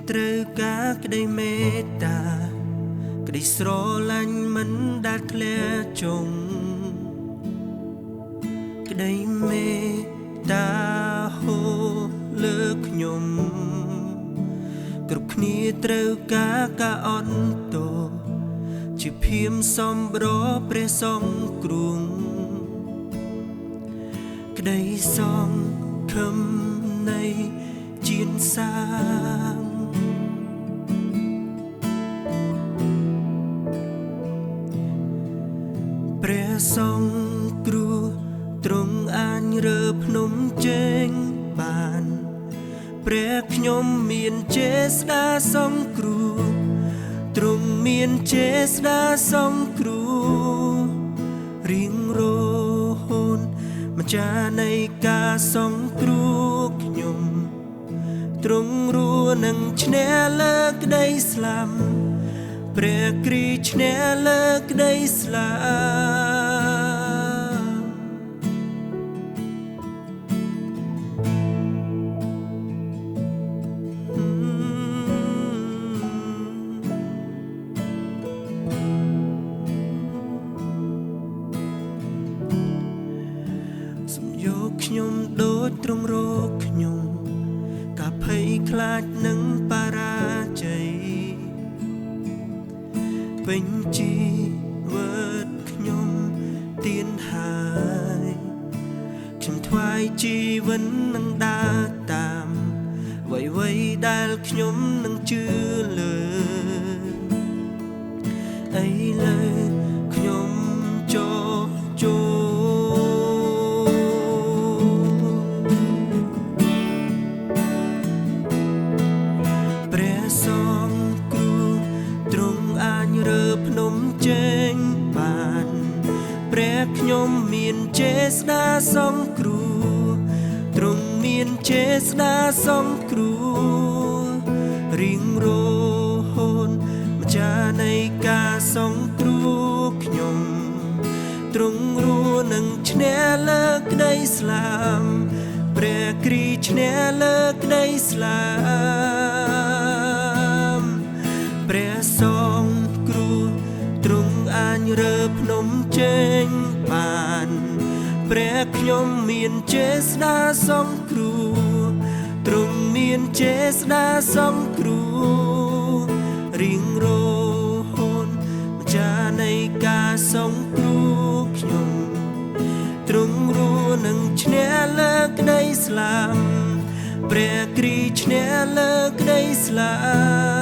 ត្រូវការក្តីមេត្តាក្តីស្រឡាញ់មិនដែលធ្លាក់ចុងក្តីមេត្តាហូរលើខ្ញុំគ្រប់គ្នាត្រូវការការអត់ទោសជាភៀមសម្រព្រះសង្ឃគ្រួងក្តីសង្ឃឹមនៃជានសាងព្រះសង្ឃគ្រូទ្រង់អាចរើភ្នំជើងបានព្រះខ្ញុំមានចេស្តាសង្គ្រោះទ្រង់មានចេស្តាសង្គ្រោះរៀងរហូតម្ចាស់នៃការសង្គ្រោះខ្ញុំទ្រង់រួនឹងឈ្នះលើក្តីស្លាប់ព្រះគ្រីស្ទឈ្នះលើក្តីស្លាប់សំយកខ្ញុំដូចទ្រង់រកខ្ញុំការភ័យខ្លាចនឹងបរាជ័យពេញជីវិតខ្ញុំទៀនហើយខ្ញុំថ្វាយជីវិតនឹងដើរតាមអ្វីៗដែលខ្ញុំនឹងជឿលើឥឡូវខ្ញុំចោះព្រះសង្ឃគ្រូទ្រង់អាចរើភ្នំជើងបានព្រះខ្ញុំមានចេស្តាសង្គ្រោះទ្រង់មានចេស្តាសង្គ្រោះរៀងរហូតម្ចាស់នៃការសង្គ្រោះខ្ញុំទ្រង់រួនឹងឈ្នះលើក្តីស្លាប់ព្រះគ្រីស្ទឈ្នះលើក្តីស្លាប់ព្រះសង្ឃគ្រូទ្រង់អាចរើភ្នំជើងបានព្រះខ្ញុំមានចេស្តាសង្គ្រោះទ្រង់មានចេស្តាសង្គ្រោះរៀងរហូតម្ចាស់នៃការសង្គ្រោះខ្ញុំទ្រង់រួនឹងឈ្នះលើក្តីស្លាប់ព្រះគ្រីស្ទឈ្នះលើក្តីស្លាប់